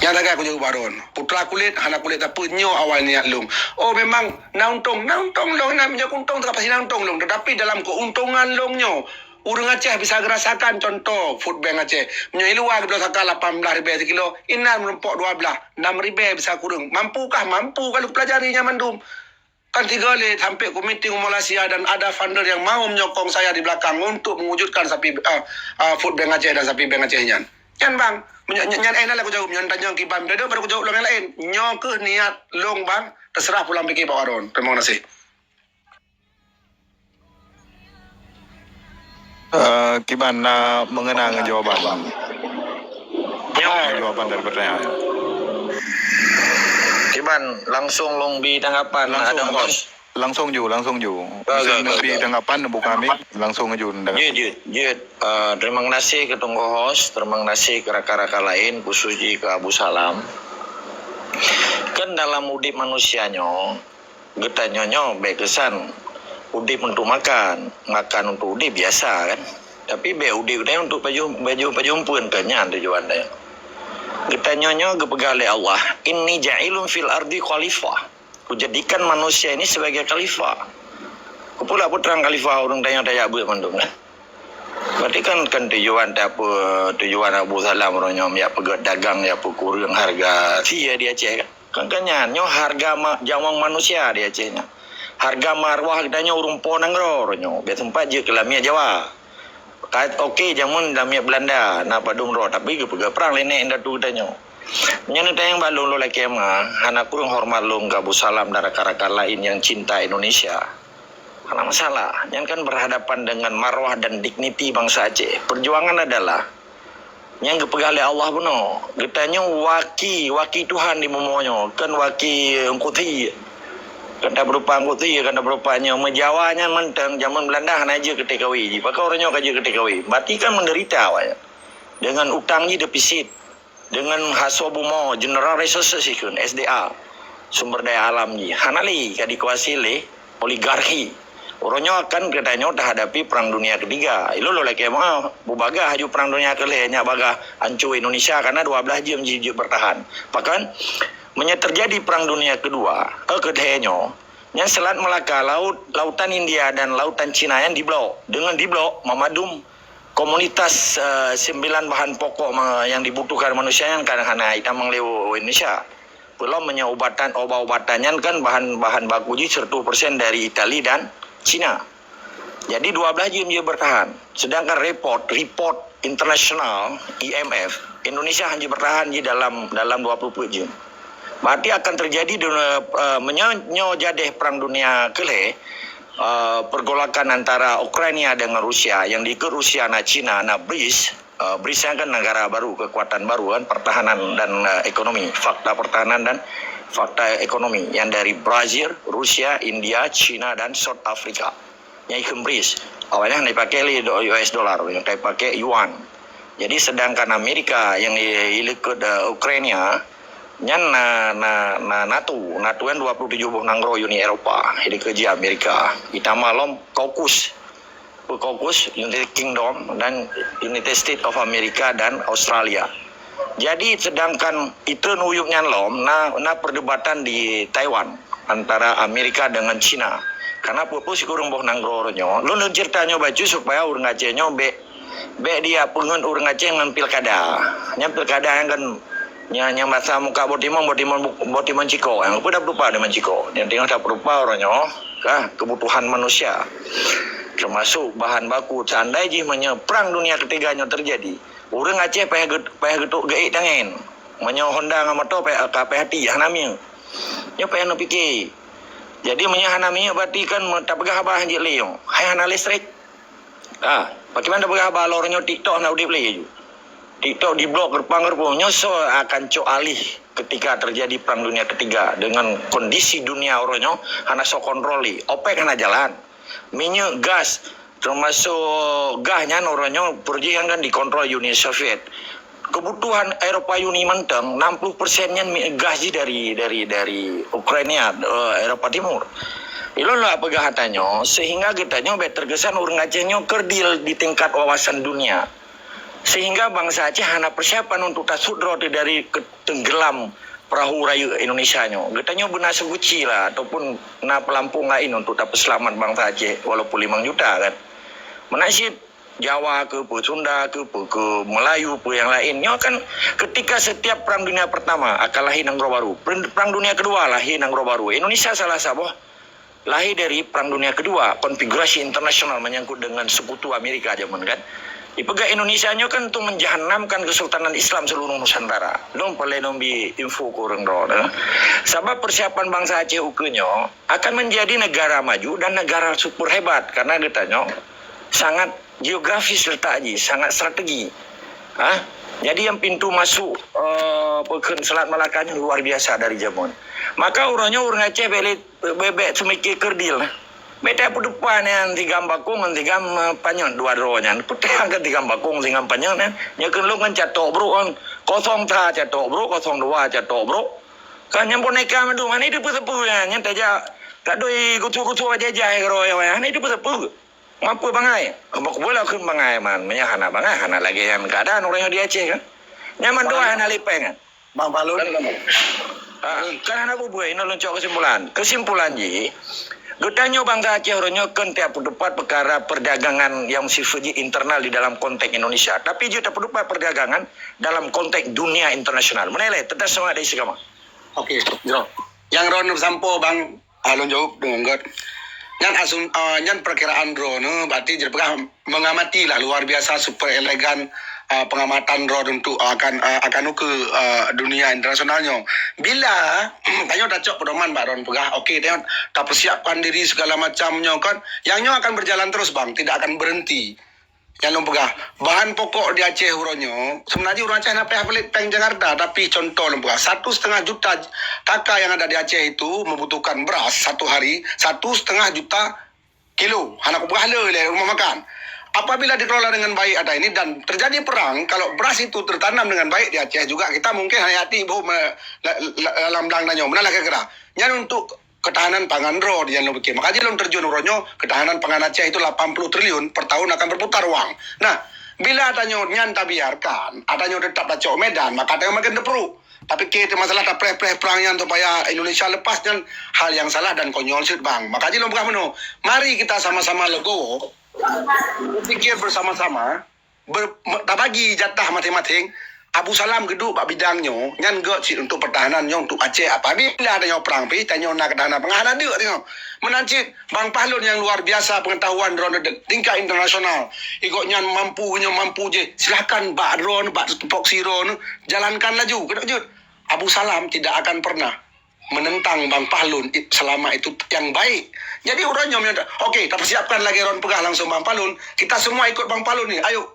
Yang tak aku jauh baron. Putra kulit, anak kulit apa nyo awal niat long. Oh memang nauntong long namanya untung tak pasti nauntong long. Tetapi dalam keuntungan longnya, urang Aceh bisa ngerasakan contoh food bank Aceh. Menyo iluar bila sakal 18,000 sekilo, inan merempok 12, 6,000 bisa kurang. Mampukah? Mampu kalau pelajarinya mandum. Kan 3 kali sampai komiti Malaysia dan ada funder yang mau menyokong saya di belakang untuk mewujudkan sapi food bank Aceh dan sapi bank Acehnya. Kan bang, nyan enak lah aku jawab, nyan tanya kibam dada baru aku jawab long yang lain. Nyo ke niat long bang, terserah pulang pikir Pak Waron. Terima kasih. Kiban mengenang jawaban. Jawaban dari pertanyaan. Kiban langsung long bi tanggapan ada bos. Langsung ju. Lebih tanggapan bukan kami langsung ju. Jid. Terima kasih ke tunggu host, terima kasih ke rakan-rakan lain, khususnya ke Abu Salam. Kan dalam udip manusianya, getanya baik kesan udip untuk makan untuk udip biasa kan. Tapi be udip dia untuk baju pun kenyan tujuan dia. Getanya kepegali Allah, inni ja'ilun fil ardi khalifah. Kujadikan manusia ini sebagai khalifah. Kupula putrang khalifah orang daya buat mandum kan. Berarti kan tujuan Abu Salam orangnya ya pegat dagang ya kurang harga sia dia Aceh kan. Kanyanyo harga jawang manusia dia Acehnya. Harga marwah kitanya urung ponang orangnya. Biar tempat je kelamia Jawa. Kait okey jamun lamia Belanda nak padung ro tapi ke perang lenek indah tu kitanya. Nyana tayang balung lo lagi mah, anak kurang hormat lo ke Abu Salam dan rakan-rakan lain yang cinta Indonesia. Karena masalah, yang kan berhadapan dengan marwah dan dignity bangsa Aceh. Perjuangan adalah yang kepegali Allah benar. Getanya waki Tuhan di momonyo, kan waki engkuti. Kanda berupa engkuti, kanda berupanya menjawanya menteng zaman Belanda aja ketika wi. Pakai orangnya kaji ketika wi. Berarti kan menderita awalnya. Dengan utangnya defisit. Dengan hasobumo general resources ikun SDA sumber daya alam ni hanali kadikuasi le oligarki orangnya akan katanya dah hadapi perang dunia ketiga ilo lo lagi mah bubaga haju perang dunia kelenya baga hancur Indonesia karena 12 jam jijik bertahan bahkan terjadi perang dunia kedua kedahnya yang Selat Melaka lautan India dan lautan Cina yang diblok memadum komunitas 9 bahan pokok yang dibutuhkan manusia yang kadang-kadang kita menglewat Indonesia. Belum obat-obatannya kan bahan baku 100% dari Italia dan Cina. Jadi 12 jam dia bertahan. Sedangkan report internasional IMF Indonesia hanya bertahan di dalam 20 jam. Berarti akan terjadi menyojadeh perang dunia kelih. Pergolakan antara Ukraina dengan Rusia yang diikut Rusia na Cina na BRICS yang kan negara baru kekuatan baru kan pertahanan dan ekonomi fakta pertahanan dan fakta ekonomi yang dari Brazil, Rusia, India, Cina dan South Africa yang ikut BRICS awalnya dipakai US dollar yang dipakai yuan jadi sedangkan Amerika yang ikut Ukraina nyan NATO kan 27 nangro Uni Eropa ini kerja Amerika kita malam kaukus United Kingdom dan United States of America dan Australia jadi sedangkan itu nuyuknya perdebatan di Taiwan antara Amerika dengan Cina karena pupus kurang boh nangro ronyo lu ceritanya baju supaya urang Acehnya be dia pengen urang Aceh ngan pilkada yang kan yang masa muka botimon ciko yang udah berupa dengan ciko yang tinggal tak berupa orangnya kebutuhan manusia termasuk bahan baku seandai perang dunia ketiganya terjadi orang Aceh payah getuk gaik tangan Honda ngamato payah hati hanami nya payah pikir jadi hanami berarti kan tak pegah abah anjir leong hai hana listrik bagaimana tak pegah abah lornya TikTok na udip lagi TikTok di blok gerpang-gerpangnya akan alih ketika terjadi perang dunia ketiga dengan kondisi dunia orangnya hana kontroli OPEC hana jalan minyak gas termasuk gasnya orangnya perjian kan dikontrol Uni Soviet kebutuhan Eropa Uni menteng 60%-nya gas dari Ukraina Eropa Timur itulah pegahatannya sehingga kitanya terkesan orang Acehnya kerdil di tingkat wawasan dunia Sehingga bangsa Aceh hana persiapan untuk tasudro dari tenggelam perahu raya Indonesia nyo. Getanya benar seguci lah ataupun na pelampung lain untuk dapat selamat bangsa Aceh walaupun 5 juta kan. Menasib Jawa ke Sunda ke Melayu ke yang lainnya kan ketika setiap perang dunia pertama akan lahir Nanggro Baru. Perang dunia kedua lahir Nanggro Baru. Indonesia salah satu lahir dari perang dunia kedua, konfigurasi internasional menyangkut dengan sekutu Amerika zaman kan. Ipegang Indonesia nyo kan untuk menjahanamkan Kesultanan Islam seluruh Nusantara. Dong boleh nombi info kurang doh. Sebab persiapan bangsa Aceh ukenyo akan menjadi negara maju dan negara super hebat karena katanya sangat geografis letaknya, sangat strategi. Jadi yang pintu masuk pekan Selat Malakanya luar biasa dari zaman. Maka orangnya orang Aceh bebek semikir kerdil. Beda pun depan yang tiga bakung yang tiga panjang dua rohnya. Putih angkat tiga bakung tiga panjang nih. Nyakin lu kan catok bro kan. 03 catok bro, 02 catok bro. Kan yang boneka madu mana itu sepuh ya. Yang taja tak doi kutu aja kalau ya. Ini itu sepuh. Mampu bangai. Kamu boleh kun bangai man. Menyahana bangai. Hana lagi yang keadaan orang yang di Aceh kan. Nyaman doa hana lipeng kan. Bang Palun. Kan hana bubuh. Ini loncok kesimpulan. Kesimpulan ji. Getanya bangsa Aceh orangnya kan tiap pendapat perkara perdagangan yang sifatnya internal di dalam konteks Indonesia. Tapi juga pendapat perdagangan dalam konteks dunia internasional. Menilai tetap semua ada isi kama. Okey, jom. Yang Ron sampo bang alun jawab dengan god. Yang perkiraan Ron berarti jadi mengamati lah luar biasa super elegan pengamatan Ron untuk akan ke dunia internasionalnya. Bila tanya dah cok pedoman Pak Ron pegah. Okey, tengok tak persiapkan diri segala macamnya kan. Yang akan berjalan terus bang, tidak akan berhenti. Yang lo pegah. Bahan pokok di Aceh uronyo. Sebenarnya orang Aceh nak pelik peng Jakarta, tapi contoh lo pegah. 1,5 juta kakak yang ada di Aceh itu membutuhkan beras satu hari 1,5 juta kilo. Anak pegah le rumah makan. Apabila dikelola dengan baik ada ini dan terjadi perang, kalau beras itu tertanam dengan baik di Aceh juga kita mungkin hayati dalam belangnya. Benar kira-kira. Yang untuk ketahanan pangan ro yang lo bikin. Makanya lo terjun uronyo ketahanan pangan Aceh itu 80 triliun per tahun akan berputar uang. Nah, bila adanya nyan tak biarkan, adanya tetap dacok Medan, maka adanya makin terperuk. Tapi kita masalah tak perang yang supaya Indonesia lepas dan hal yang salah dan konyol sih bang. Makanya lo bukan menu. Mari kita sama-sama legowo. Berpikir bersama-sama tak bagi jatah masing-masing. Abu Salam geduk bak bidangnya nyan gak cik untuk pertahanannya untuk Aceh. Apabila adanya perang pi tanya nak ketahanan pengahanan dia tengok menancit Bang Pahlun yang luar biasa pengetahuan drone tingkat internasional ikut nyan mampu je silakan bak drone bak tupoksi drone jalankan laju keduk Abu Salam tidak akan pernah menentang Bang Pahlun selama itu yang baik. Jadi orangnya minta, okey, tak persiapkan lagi Ron pegah langsung Bang Pahlun. Kita semua ikut Bang Pahlun ni. Ayo.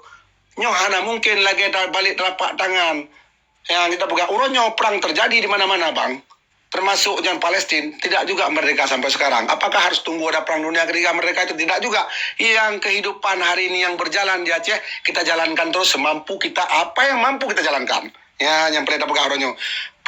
Nyoh hana mungkin lagi balik telapak tangan. Yang kita pegang orangnya perang terjadi di mana-mana bang. Termasuk yang Palestin tidak juga merdeka sampai sekarang. Apakah harus tunggu ada perang dunia ketiga merdeka itu tidak juga. Yang kehidupan hari ini yang berjalan di Aceh kita jalankan terus semampu kita apa yang mampu kita jalankan. Ya, yang perintah pegang orangnya.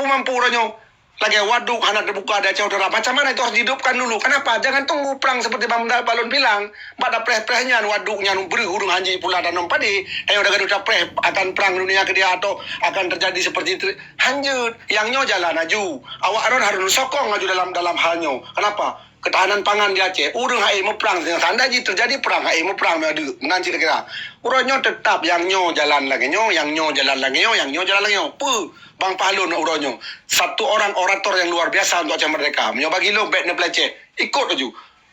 Mampu orangnya. Lagi waduk, anak terbuka ada Aceh Utara. Macam mana itu harus dihidupkan dulu. Kenapa? Jangan tunggu perang seperti Bang Balon bilang. Pada preh-prehnya waduknya beri hurung hanji pula dan padi. Yang udah gaduh preh akan perang dunia kedua atau akan terjadi seperti itu. Hanjut. Yang nyo jalan aju. Awak Aron harus sokong aju dalam halnya. Kenapa? Ketahanan pangan di Aceh. Urung hai mau perang. Sanda terjadi perang hai mau perang. Menanci kira. Urangnya tetap yang nyo jalan lagi nyo. Yang nyo jalan lagi nyo. Yang nyo jalan lagi nyo. Bang Pahlun uronyo. Satu orang orator yang luar biasa untuk Aceh Merdeka. Menyo bagi lo baik ne Aceh. Ikut aja.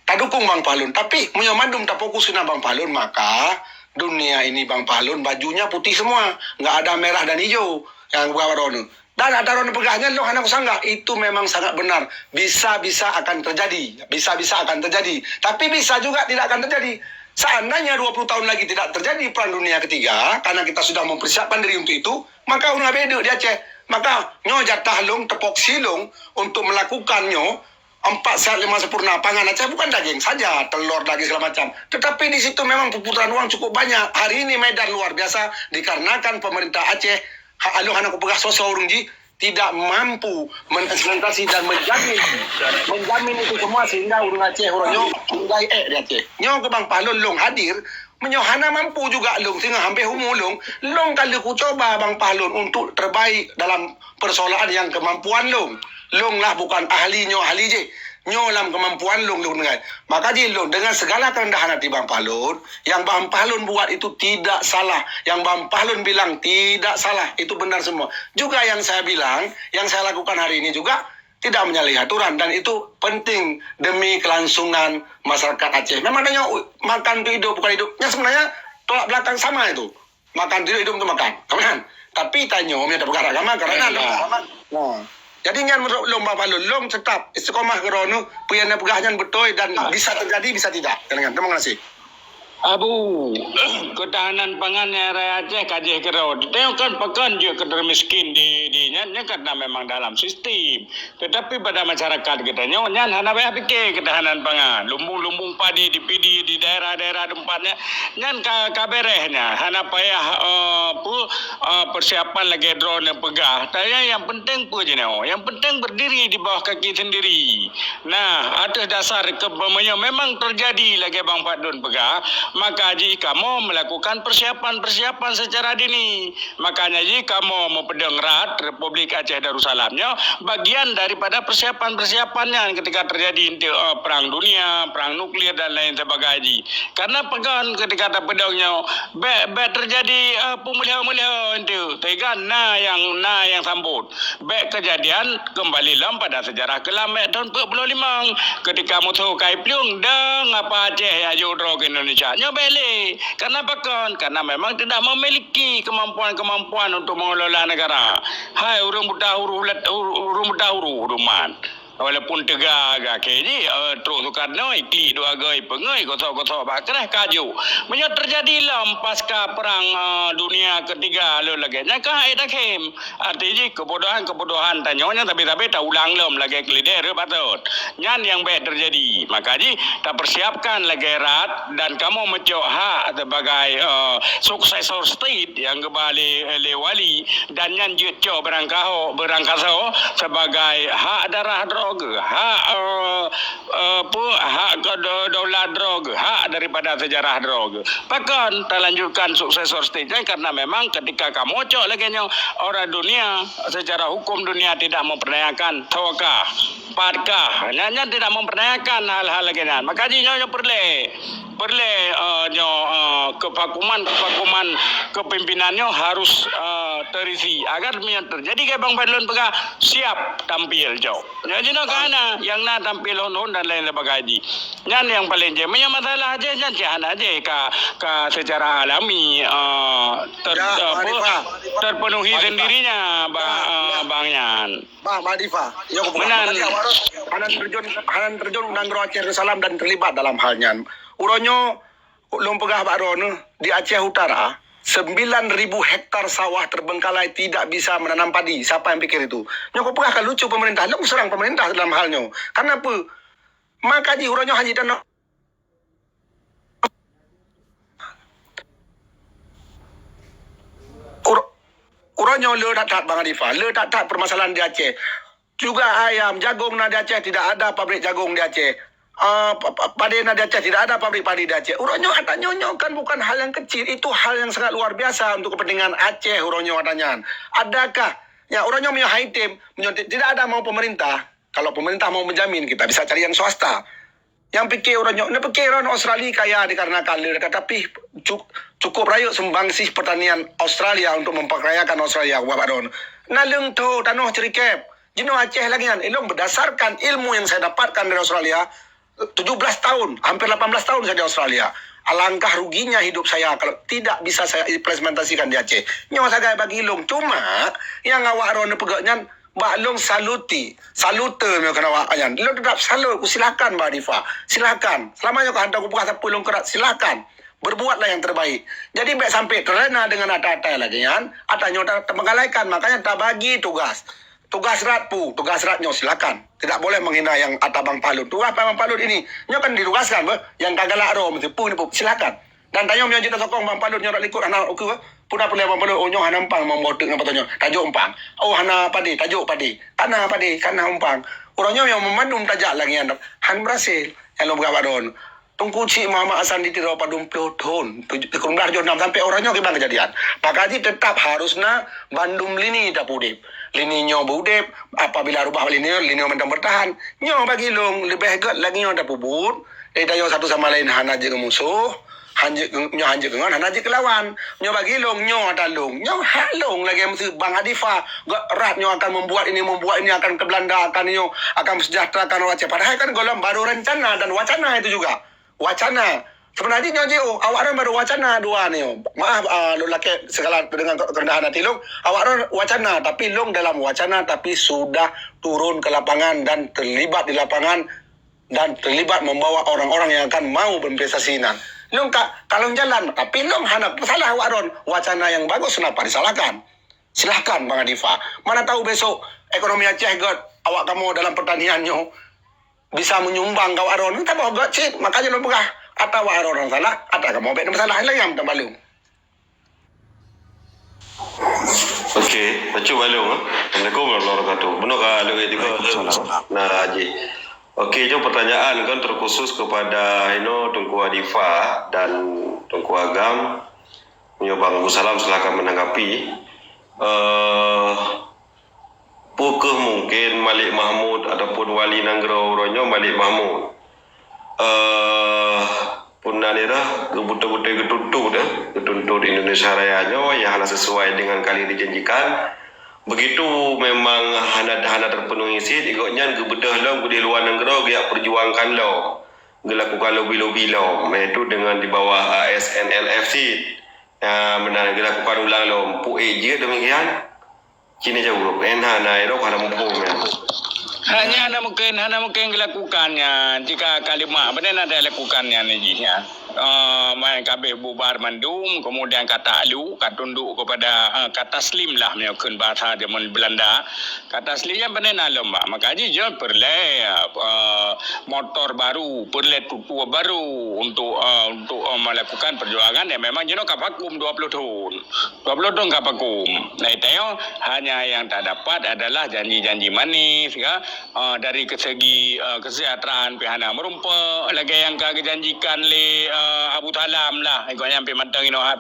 Tak dukung Bang Pahlun. Tapi menyo mandum tak fokus kena Bang Pahlun. Maka dunia ini Bang Pahlun bajunya putih semua. Enggak ada merah dan hijau. Yang bukan rono. Dan ada rono pegahnya lo anak sangga. Itu memang sangat benar. Bisa-bisa akan terjadi. Bisa-bisa akan terjadi. Tapi bisa juga tidak akan terjadi. Seandainya 20 tahun lagi tidak terjadi perang dunia ketiga. Karena kita sudah mempersiapkan diri untuk itu. Maka orang beda di Aceh. Maka nyo jatah long tepok silong untuk melakukannya 4 sehat 5 sempurna. Pangan Aceh bukan daging saja, telur, daging segala macam. Tetapi di situ memang perputaran uang cukup banyak. Hari ini Medan luar biasa dikarenakan pemerintah Aceh aluh anak pegah sosok urung ji tidak mampu mengimplementasi dan menjamin itu semua sehingga urung Aceh urangnya mulai di Aceh. Nyo ke Bang Pahlun long hadir Menyohana mampu juga long sehingga hampir humulung long kali ku coba Bang Pahlun untuk terbaik dalam persoalan yang kemampuan long lah bukan ahli je nyo dalam kemampuan long dengan maka je long dengan segala kerendahan hati Bang Pahlun yang Bang Pahlun buat itu tidak salah yang Bang Pahlun bilang tidak salah itu benar semua juga yang saya bilang yang saya lakukan hari ini juga tidak menyalahi aturan dan itu penting demi kelangsungan masyarakat Aceh. Memang adanya makan itu hidup bukan hidupnya sebenarnya tolak belakang sama itu. Makan itu hidup untuk makan. Kemudian tapi tanya ada perkara agama karena nah. Jadi yang menurut lomba balon long tetap istiqomah kerono puyana pegahnya betul dan bisa terjadi bisa tidak. Terima kasih. Abu, ketahanan pangan rakyat Aceh kajih kerau. Tengok kan pekan je kedar miskin di nya karena memang dalam sistem. Tetapi pada masyarakat kita nyan hana bayar fikir ketahanan pangan. Lumbung-lumbung padi di pidi di daerah-daerah tempatnya nyan kaberehnya hana payah persiapan lagi drone pegah. Tapi yang penting pu je yang penting berdiri di bawah kaki sendiri. Nah, atas dasar memang terjadi lagi Bang Padun pegah. Maka jika mau melakukan persiapan secara dini, makanya jika mau mempedengrat Republik Aceh Darussalamnya bagian daripada persiapannya ketika terjadi perang dunia, perang nuklir dan lain sebagainya. Karena pegan ketika terpedangnya terjadi pemulihan itu, tegan yang sambut. Kejadian kembali pada sejarah kelam tahun 45 ketika musuh Kaipliung dan apa Aceh ajudro ke Indonesia. Beli. Kenapa kan? Karena memang tidak memiliki kemampuan untuk mengelola negara. Hai urang buta huru ruman. Walaupun tegak kini terus Soekarno ikli dua gai pengai kosong bakrah kaju. Menyo terjadilah pasca perang dunia ketiga lo lagi. Nyaka ada kem. Artinya kebodohan tanyonya tapi tak ulang lom lagi kelider patut. Nyan yang baik terjadi. Makanya tak persiapkan lagi erat dan kamu mencok hak sebagai suksesor state yang kembali wali dan nyan jutco berangkaso sebagai hak darah hak daulat drog, hak daripada sejarah drog. Bahkan terlanjutkan suksesor stage karena memang ketika kamu cok lagi orang dunia secara hukum dunia tidak memperdayakan tawakah, padkah, hanya tidak memperdayakan hal-hal lagi maka nyonya kevakuman kepimpinannya harus terisi agar terjadi kayak Bang Padlun pegah siap tampil jauh. Jadi yang tampil hon dan lain sebagainya. Yang paling je, masalah aja jangan aja secara alami terpenuhi sendirinya Bang Yan. Bang Diva, Hanan terjun Nangro Aceh Darussalam dan terlibat dalam halnya. Uronyo ulung pegah baron di Aceh Utara 9.000 hektar sawah terbengkalai tidak bisa menanam padi. Siapa yang pikir itu? Nyoko pegah kan lucu pemerintah. Lu serang pemerintah dalam halnya. Karena apa? Maka di uronyo haji dan uronyo le tak Bang Diva. Le tak permasalahan di Aceh. Juga ayam, jagung di Aceh tidak ada pabrik jagung di Aceh. Padi di Aceh tidak ada pabrik padi di Aceh. Uronyo ada nyonyo kan bukan hal yang kecil, itu hal yang sangat luar biasa untuk kepentingan Aceh. Uronyo adanya. Adakah ya uronyo punya high team tidak ada mau pemerintah. Kalau pemerintah mau menjamin kita bisa cari yang swasta. Yang pikir uronyo, Australia kaya dikarenakan tapi cukup rayu sumbangsih pertanian Australia untuk memperkayakan Australia. Nalung tu tanah cerikep. Jino Aceh lagi kan, ilmu berdasarkan ilmu yang saya dapatkan dari Australia 17 tahun, hampir 18 tahun saya di Australia. Alangkah ruginya hidup saya kalau tidak bisa saya implementasikan di Aceh. Nyawa saya bagi ilmu. Cuma yang awak rona pegaknya Long salute mereka kena wakan. Lo tetap salut, silakan Mbak Diva. Silakan. Selamanya kau hantar aku buka sepulung kerat, silakan. Berbuatlah yang terbaik. Jadi baik sampai terlena dengan ata-ata lagi kan. Atanya termenggalaikan, makanya tak bagi tugas. Tugas ratnya silakan. Tidak boleh menghina yang Ata Bang Pahlun. Tugas Bang Pahlun ini, nyo kan ditugaskan yang kagalak ro silakan. Dan tanya nyo kita sokong Bang Pahlun nyo likut anak aku puna Bang Pahlun nyo hanampang membotek ngapa tanyo. Tajuk umpang. Oh hana padi, tajuk padi. Kana umpang. Uronyo yang memandum tajak lagi han berhasil. Yang lo bergawadon. Tungku Cik Muhammad Hasan di Tiro Padum Ploton 17 Jun 6 sampai orangnya ke bang kejadian. Pak Haji tetap harusnya Bandung lini tak pudip. Lini nyo budip apabila rubah lini mentang bertahan. Nyo bagi long lebih hebat lagi nyo tak pubut. Dayo satu sama lain hana je ke musuh. Nyo hanje ke ngon hana je ke lawan. Nyo bagi long nyo ada long. Nyo hak long lagi mesti Bang Adifa. Rat nyo akan membuat ini akan ke Belanda akan nyo akan mensejahterakan wacana. Padahal kan golong baru rencana dan wacana itu juga. Wacana. Sebenarnya nyo awak orang baru wacana dua ni. Maaf lu laki segala dengan kerendahan hati long. Awak orang wacana tapi long dalam wacana tapi sudah turun ke lapangan dan terlibat di lapangan dan terlibat membawa orang-orang yang akan mau berprestasi nan. Long kalau jalan tapi long hana salah awak orang wacana yang bagus kenapa disalahkan? Silahkan Bang Adifa. Mana tahu besok ekonomi Aceh awak kamu dalam pertaniannya bisa menyumbang kau aron tak mau gocit makanya lo begah atau orang salah atau kamu bet masalah lain yang tak balung. Okey, macam balung Assalamualaikum warahmatullahi wabarakatuh. Benar ke lu itu nah Haji. Okey, jom pertanyaan kan terkhusus kepada Tunku Adifa dan Tunku Agam. Bang Abu Salam silakan menanggapi. Pukul mungkin Malik Mahmud ataupun Wali Nanggro Ronyo Malik Mahmud punna ni dah betul-betul ketuntut Indonesia Raya nyo yang hanya sesuai dengan kali dijanjikan begitu memang hana terpenuhi isi ikutnya gebedah lo di luar Nanggro dia perjuangkan lo gelakukan lo itu dengan di bawah ASNLFC benar gelakukan ulang lo pu je demikian kini jauh hana itu kalau mumpung hanya mungkin dilakukannya jika kalimat benar ada lakukannya ni ya. Main kabeh bubar mandum kemudian kata alu tunduk kepada kata slim lah menyokun bahasa zaman Belanda kata slim yang benar lomba maka ji je perle motor baru perle tutua baru untuk melakukan perjuangan yang memang jeno kapakum 20 tahun kapakum nah itu hanya yang tak dapat adalah janji-janji manis ya dari segi kesejahteraan pihak merumpa lagi yang kejanjikan le Abu Talam lah ikutnya sampai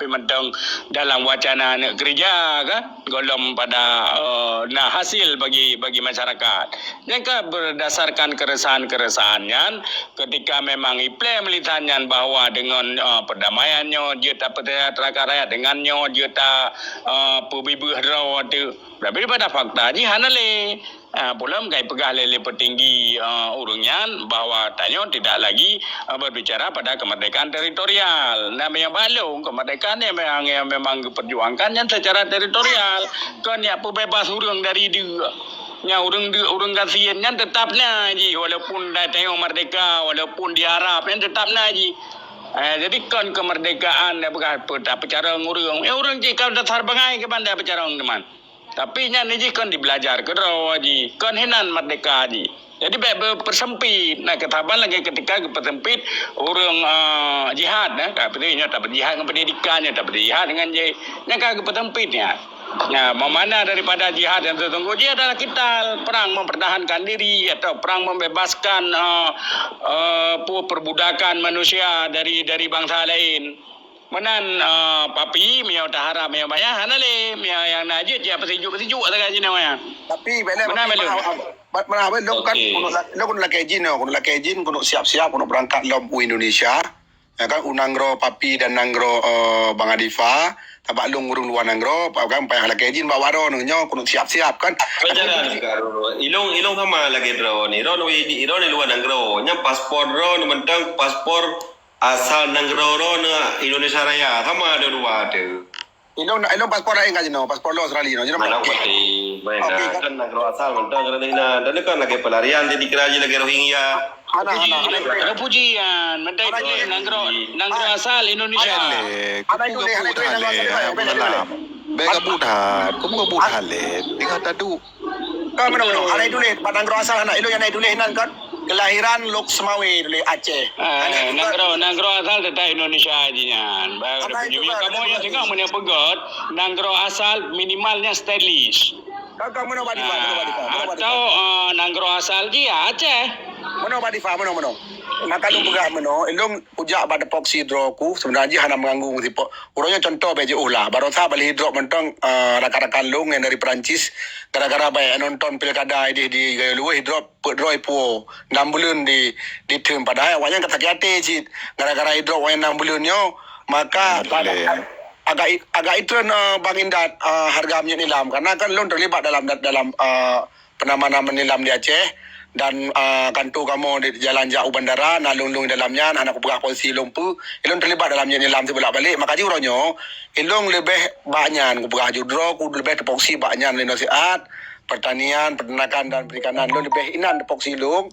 mentang dalam wacana gereja kan golong pada hasil bagi masyarakat jika berdasarkan keresahan-keresahannya ketika memang iple melihatnya bahwa dengan perdamaiannya dia tak perterakan rakyat dengannya dia tak perbibuh raw tu tapi pada fakta ni hanale belum kai pegah lele petinggi urungan bahwa tanya tidak lagi berbicara pada kemerdekaan teritorial. Nah, yang balung kemerdekaan yang memang diperjuangkan yang secara teritorial. Kan ya bebas urang dari dia. Nya urang kasiannya tetapnya ji walaupun dah tengok merdeka walaupun diharap yang tetapnya ji. Jadi kan kemerdekaan bukan cara ngurung. Urang ji kalau dasar bangai ke bandar bicara teman. Tapi nya ni kan dibelajar ke raw ji kan hinan merdeka ji jadi bersempit nah ketaban lagi ketika bersempit orang jihad katanya tak berjihad dengan pendidikannya tak berjihad dengan je nya kagak bersempitnya nah mana daripada jihad yang tertunggu dia adalah kita perang mempertahankan diri atau perang membebaskan perbudakan manusia dari bangsa lain menan papi miau tahara miau bayah hanale miau yang najit ya pesejuk tak jin namanya tapi bela mana lo kan lo kun laki jin kun siap-siap kun berangkat lom Indonesia ya kan unanggro papi dan nanggro Bang Adifa tabak long urung luar nanggro kan payah laki jin bawa ro nyo kun siap-siap kan ilong sama lagi ro ni luar nanggro nya paspor ro mentang paspor asal Nanggro na Indonesia Raya sama ada dua tu. Ilong paspor lain kan jino, paspor lo Australia no. Jino mana pati. Baik kan Nanggro asal mentang kerana dan kan lagi pelarian jadi keraji lagi Rohingya. Ana pujian, mentai tu Nanggro asal Indonesia. Ana itu le. Bega budhat, kumu budhat le. Tinggal tadu. Kau mana? Ana itu le, Nanggro asal anak ilo yang itu le nan kan. Kelahiran Lok Semawe dari Aceh. Nanggro asal tetap Indonesia aja. Kamu yang tengok mana pegot, Nanggro asal minimalnya stylish. Kau mana Badifa? Atau Nanggro asal dia Aceh. Mano Pak Difa, mano. Maka lu pegah mano, ilung ujak pada poksi draw ku sebenarnya hana mengganggu tipo. Urangnya contoh beje ulah, baru sa bali draw mentong rakan-rakan lung yang dari Perancis gara-gara baik nonton pilkada di gaya luwe draw ipu 6 bulan di term padahal awaknya kata kiate cit gara-gara draw 6 bulannya maka agak itu Bang Indat harga minyak nilam karena kan lung terlibat dalam penamanan nilam di Aceh dan kantor kamu di jalan jauh bandara nalung-lung dalamnya anak pegah polisi lumpu ilung terlibat dalam nilam sebelah balik maka juronyo ilung lebih banyak pegah judro ku lebih tepoksi banyak nasihat pertanian peternakan dan perikanan ilung lebih inan tepoksi ilung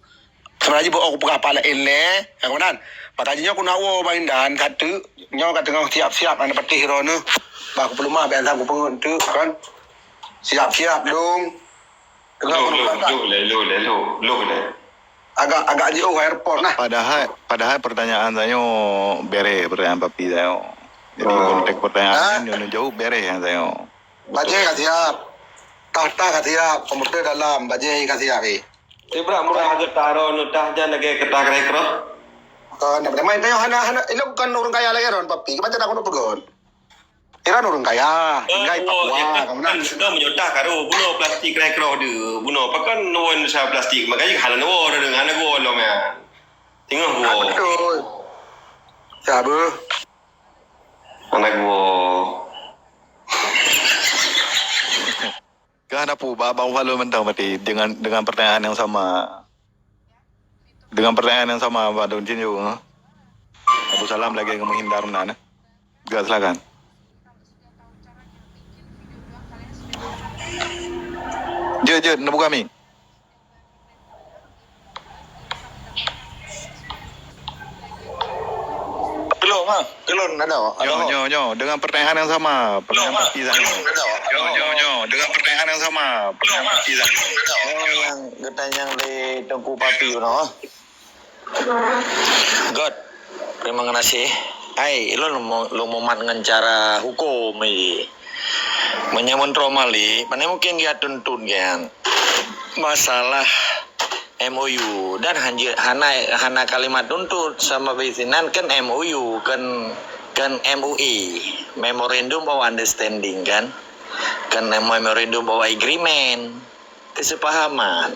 sebenarnya aku pegah pala ile yang kemudian maka jinyo ku nawo baindan satu nyo kat tengah siap-siap anda peti hirone bah aku pelumah biasa aku penguntuk kan siap-siap dong Lu le. agak jauh airport nah. Padahal pertanyaan saya pertanyaan papi saya. Jadi konteks pertanyaan yang jauh yang saya. Baje ka siap. Tahta ka siap. Komputer dalam baje ka siap Tibra murah getaro nutah jan lagi ketah krekro. Nak main kayo hana ilo bukan orang kaya lagi ron papi. Macam aku nak pegon. Iran orang kaya, tinggal Papua, kemudian sudah menyotah karo bunuh plastik krekro de. Bunuh apa kan nuan sa plastik makanya halan nuan dengan anak gua lo men. Tengok gua. Betul. Siapa? Anak gua. Kan apa Bang Falo mentang mati dengan pertanyaan yang sama. Dengan pertanyaan yang sama Pak Don Jin juga. Abu Salam lagi yang menghindar mana? Gak silakan. Je, nabu kami. Kelon ada. Nyo, dengan pertanyaan yang sama, pertanyaan pasti saya. Nyo, dengan pertanyaan yang sama, pertanyaan pasti saya. Yang getanyang di Tengku Papi no. God, terima kasih. Hai, lo mau dengan cara hukum ini. Menyamun Romali, mana mungkin dia tuntun kan masalah MOU dan hana kalimat tuntut sama bizinan kan MOU kan MUI Memorandum of Understanding kan Memorandum of Agreement kesepahaman.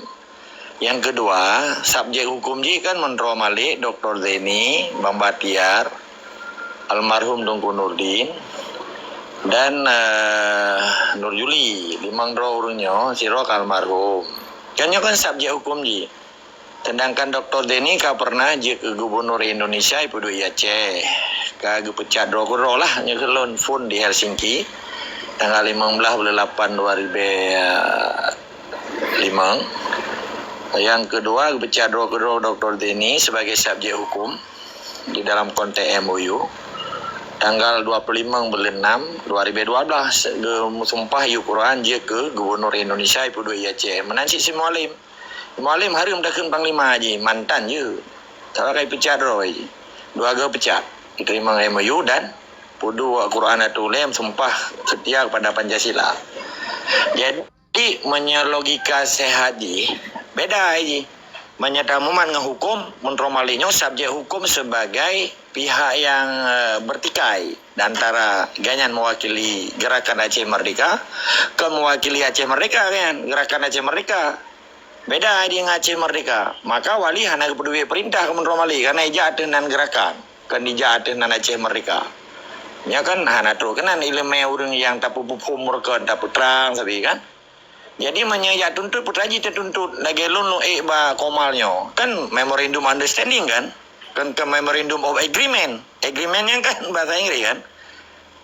Yang kedua subjek hukum ji kan Romali Dr. Zeni Bang Batiar almarhum Tengku Nurdin dan Nur Juli limang dro urunyo siro almarhum kanyo kan subjek hukum ji sedangkan Dr. Denny ka pernah je ke Gubernur Indonesia ipu doi Aceh ka gepecat dro lah nyekelon fun di Helsinki tanggal 15 bulan 8 2005 yang kedua gepecat dro Dr. Denny sebagai subjek hukum di dalam konteks MOU tanggal 25 bulan 6 2012 sumpah Quran je ke Gubernur Indonesia ipu doi Aceh menansi si Mualim harum dakun panglima je mantan je salah kai pecat roy dua ga pecat diterima MOU dan pudu Quran atulem sumpah setia kepada Pancasila. Jadi menyalogika sehat je beda je menyatamuman ngehukum menromalinyo subjek hukum sebagai pihak yang bertikai antara ganyan mewakili gerakan Aceh Merdeka ke mewakili Aceh Merdeka kan gerakan Aceh Merdeka beda dengan Aceh Merdeka maka wali hana kedua perintah ke Romali karena ija dengan gerakan kan ija dengan Aceh Merdeka nya kan hana tu kan ilmu urang yang tapu hukum mereka tapu terang sabi kan jadi menyayat tuntut putraji tertuntut lagi lun ba komalnya kan memorandum understanding kan ke memorandum of agreement yang kan bahasa Inggris kan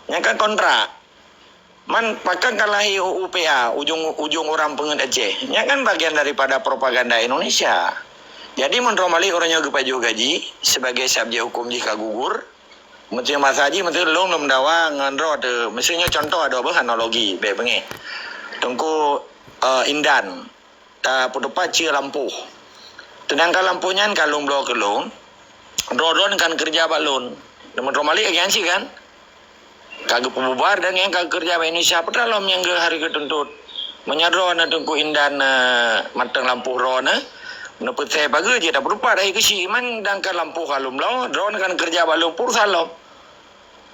yang kan kontrak man pakai kalahi UPA ujung orang pengen Aceh yang kan bagian daripada propaganda Indonesia jadi menromali orangnya gepaju gaji sebagai subjek hukum jika gugur menteri mas haji menteri long dawa ngandro de mestinya contoh ada apa analogi be bengi tengku Indan ta pudepa cia lampu sedangkan lampunya kalung blok kelung Rodon kan kerja balon. Namun Romali kan sih kan. Kagak pembubar dan yang kagak kerja di Indonesia petralom yang ke hari ketentut. Menyadro na Tengku Indan matang lampu rona Menepet saya pagi je dah berupa dah kesi man dangkan lampu kalum lo drone kan kerja balung pur salam.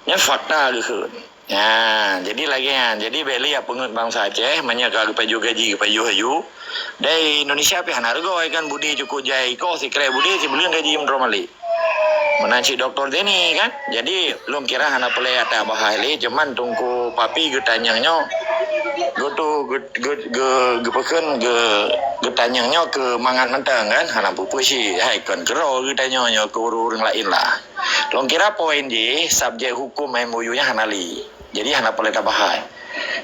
Nya fakta ke. Ya, jadi lagi ya. Jadi beli ya pengut bangsa Aceh banyak ke paju gaji ke paju hayu. Dari Indonesia pi hanargo kan budi cukup jai ko si kre budi si belum gaji mendromali. Menanci doktor Deni kan. Jadi belum kira hana pelai ada bahali cuman tunggu papi getanyangnya Goto gepekan getanyangnya ke mangan mentang kan hana pupu sih hai kan kero getanyanya ke orang lain lah. Long kira poin je subjek hukum MOU nya hanali. Jadi hana boleh bahai.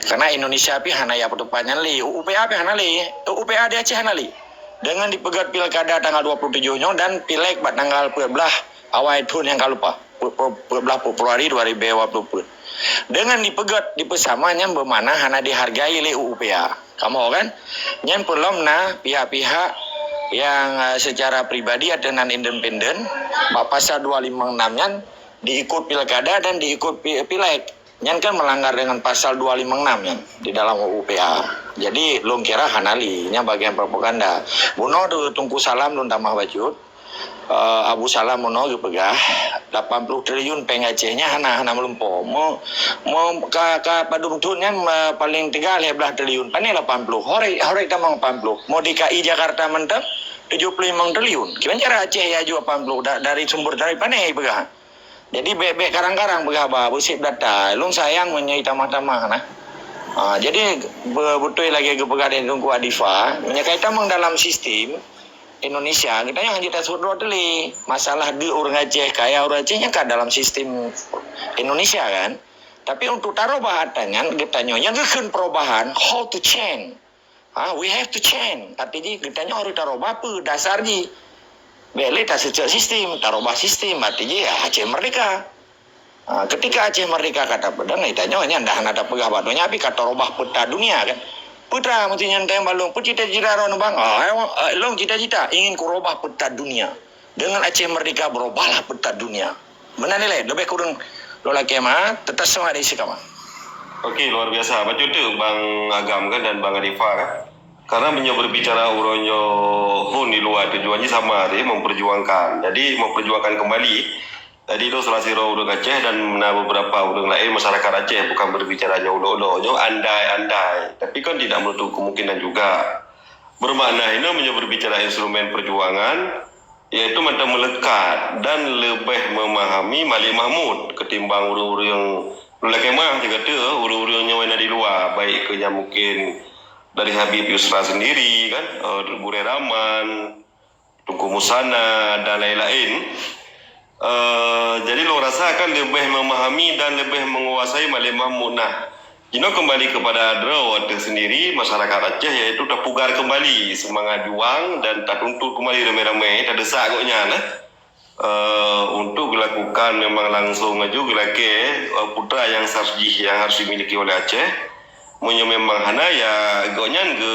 Karena Indonesia pi hana ya pertepatnya li UPA pi hanali. UPA di Aceh hanali. Dengan dipegat pilkada tanggal 27 nya dan pileg pada tanggal 14 awal tahun yang kalupa 14 Februari 2020. Dengan dipegat di pesamanya bermana hana dihargai oleh UPA. Kamu kan? Yang belum pihak-pihak yang secara pribadi atau non independen, pasal 256 nya diikut pilkada dan diikut pileg. Yang kan melanggar dengan pasal 256 nya di dalam UPA. Jadi long kira hanali nya bagian propaganda. Buno tungku salam lun tamah bajut. Abu Salam mono pegah 80 triliun peng Acehnya hana melumpo mau ka padung tunnya paling 13 triliun pane 80 hore tamang 80 mau di KI Jakarta mentep 75 triliun gimana cara Aceh ya juga 80 dari sumber dari pane pegah jadi bebek karang-karang pegah ba busip data lung sayang menyai tamah-tamah nah jadi betul lagi ke pegah dan tunggu Adifa menyakaitan dalam sistem Indonesia kita yang hanya tasawur dulu masalah di orang Aceh kaya orang Acehnya kan dalam sistem Indonesia kan tapi untuk taruh bahatannya kitanya yang kekan perubahan how to change we have to change artinya kitanya harus taruh apa dasar ji beli tak sejak sistem taruh bah sistem artinya ya Aceh merdeka ketika Aceh merdeka kata pedang kitanya hanya ada pegah batunya tapi kata robah peta dunia kan putra mesti nyantai balung pun cita-cita ron bang long cita-cita ingin ku robah peta dunia dengan Aceh merdeka berubahlah peta dunia benar nilai lebih kurang lo lagi mah tetap semua di sikama. Okey, luar biasa. Baca tu Bang Agam kan dan Bang Adifa kan. Karena menyo berbicara uronyo hun di luar tujuannya sama dia memperjuangkan. Jadi memperjuangkan kembali. Jadi itu salah siro urang Aceh dan beberapa urang lain masyarakat Aceh bukan berbicara jauh-jauh andai-andai. Tapi kan tidak menutup kemungkinan juga. Bermakna ini menyo berbicara instrumen perjuangan yaitu macam melekat dan lebih memahami Malik Mahmud ketimbang urang-urang yang lelaki mah juga tu urang-urang yang ada di luar baik ke yang mungkin dari Habib Yusra sendiri kan Burai Rahman Tunku Musana dan lain-lain. Jadi lo rasakan lebih memahami dan lebih menguasai Malik Mahmud. Nah, ini kembali kepada Adro itu sendiri masyarakat Aceh yaitu terpugar kembali semangat juang dan tak tuntut kembali ramai-ramai tak desak koknya nah. Untuk dilakukan memang langsung aja putra yang sarjih yang harus dimiliki oleh Aceh. Munyo memang hana ya koknya ke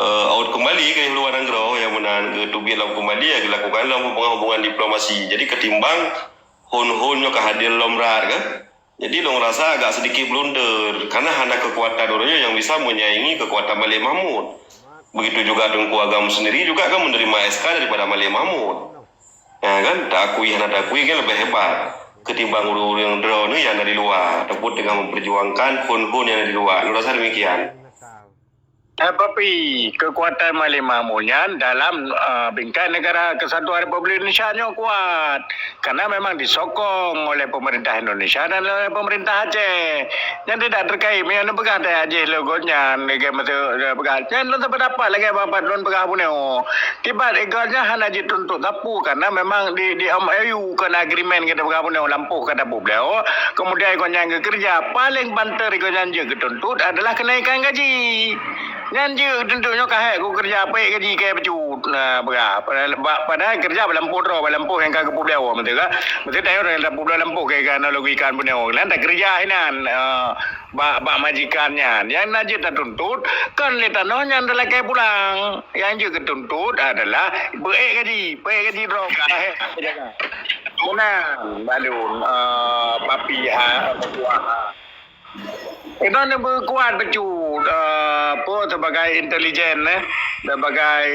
out kembali ke luar negara yang menan ke tubi lam kembali ya dilakukan dalam hubungan diplomasi. Jadi ketimbang hon-honnya kehadir lomrar kan. Jadi long rasa agak sedikit blunder karena hanya kekuatan orangnya yang bisa menyaingi kekuatan Malik Mahmud. Begitu juga Tunku Agam sendiri juga kan menerima SK daripada Malik Mahmud. Ya kan, tak akui kan lebih hebat ketimbang orang-orang drone yang dari luar ataupun dengan memperjuangkan hon-hon yang dari luar. Lu rasa demikian? Tapi kekuatan Malik Mahmudnya dalam bingkai negara kesatuan Republik Indonesia nya kuat karena memang disokong oleh pemerintah Indonesia dan oleh pemerintah Aceh yang tidak terkait dengan pegang Aceh logonya negara pegang yang non apa lagi bapak non pegang puneo tiba egalnya hanya dituntut tapu karena memang di MOU kan agreement kita pegang puneo lampu kata beliau kemudian ikon kerja paling banter ikon yang dituntut adalah kenaikan gaji. Nyanyi tentunya kahek ku kerja apa gaji kayak becut nah berapa padahal kerja belampu yang kagak pulau betul kan betul dah orang lampu lampu kayak kan logikan punya orang tak kerja hinan bak majikannya yang najis tertuntut kan letanonya adalah kayak pulang yang juga tertuntut adalah gaji drop kahek jaga menang balun papi berkuah itu ada berkuat becut apa sebagai intelijen sebagai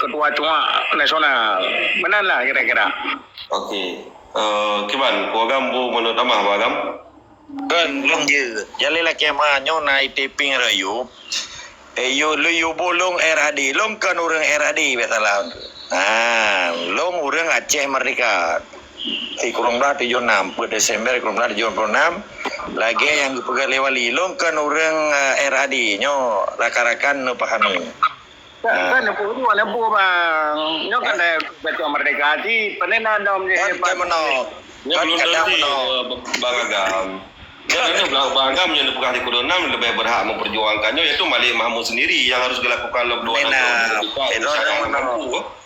ketua cuak nasional. Benarlah kira-kira. Okey. Kiban, kuagam bu menurut amah bagam? Kan long je. Jalilah kemah nyo nai taping rayu. Yo lu bolong RAD. Long kan orang RAD betalah. Long orang Aceh Merdeka. Kurang dah 76 per Desember kurang dah 76. Lagi yang pegang lewali long kan orang RAD nyo rakan-rakan no pahami. Kan nempu bang. Nyo kan dah betul merdeka di penena dom je. Kan menok. Kan kadang menok. Bang Agam. Kerana Bagam yang dipegang di Kuala Enam lebih berhak memperjuangkannya, iaitu Malik Mahmud sendiri yang harus dilakukan lockdown.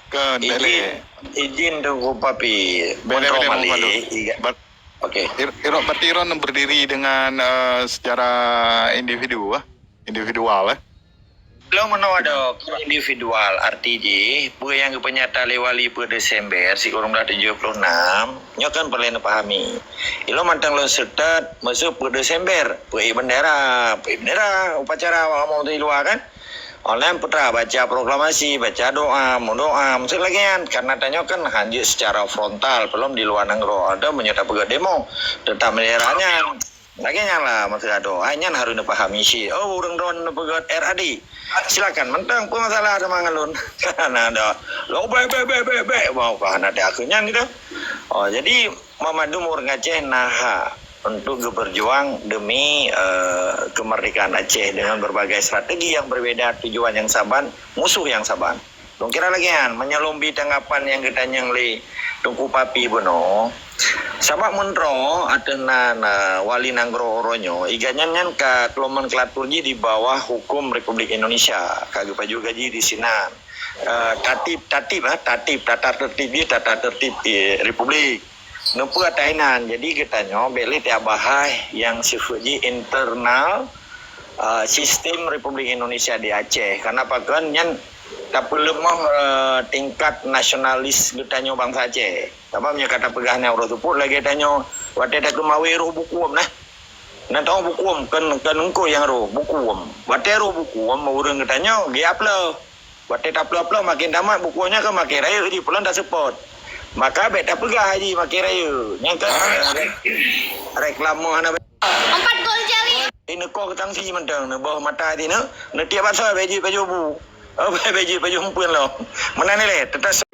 Kan bele. Izin tu papi. Bele Malik. Okey. Irok Patiron berdiri dengan secara individual. Lo mana ada individual RTJ, pun yang kepenyata lewali per Desember, si korang dah 76, nyo kan perlu pahami. Ilo mantang lo sertat masuk per Desember, per bendera, upacara mau di luar kan. Online putra baca proklamasi, baca doa, maksud lagi kan, karena tanya kan hanya secara frontal, belum di luar negara ada menyerta pegang demo, tetap benderanya. Lagi lah maksud ada, hanya harus dipahami sih. Oh, orang drone pegang RAD. Silakan mentang pun masalah sama ngalun. Karena ada lo be mau kan ada akhirnya gitu. Oh, jadi Mamadou orang Aceh naha untuk berjuang demi kemerdekaan Aceh dengan berbagai strategi yang berbeda, tujuan yang saban, musuh yang saban. Dong kira lagi kan menyelumbi tanggapan yang kita nyengli tungku papi bono. Sabak mentro atena wali nanggro oronyo iganya nyan ka nomenklaturnya di bawah hukum Republik Indonesia kagak juga ji di sina tata tertib di Republik nupu atainan jadi kita beli tiap bahai yang sifatnya internal sistem Republik Indonesia di Aceh karena pakan nyan tak perlu tingkat nasionalis kita bangsa Aceh. Apa punya kata pegahnya orang tu pun lagi tanya, wate tak kemawi roh buku nah. Nak tahu buku kan engkau yang roh buku. Wate roh buku orang katanya dia upload. Wate tak upload makin tamat bukunya kan makin raya di pulang dah support. Maka bet tak pegah haji makin raya. Yang kan reklama ana 4 gol jari. Ini kau ketang si mentang bawah mata ni nak tiap pasal baju bu. Oh baju pun lo. Mana ni le? Tetas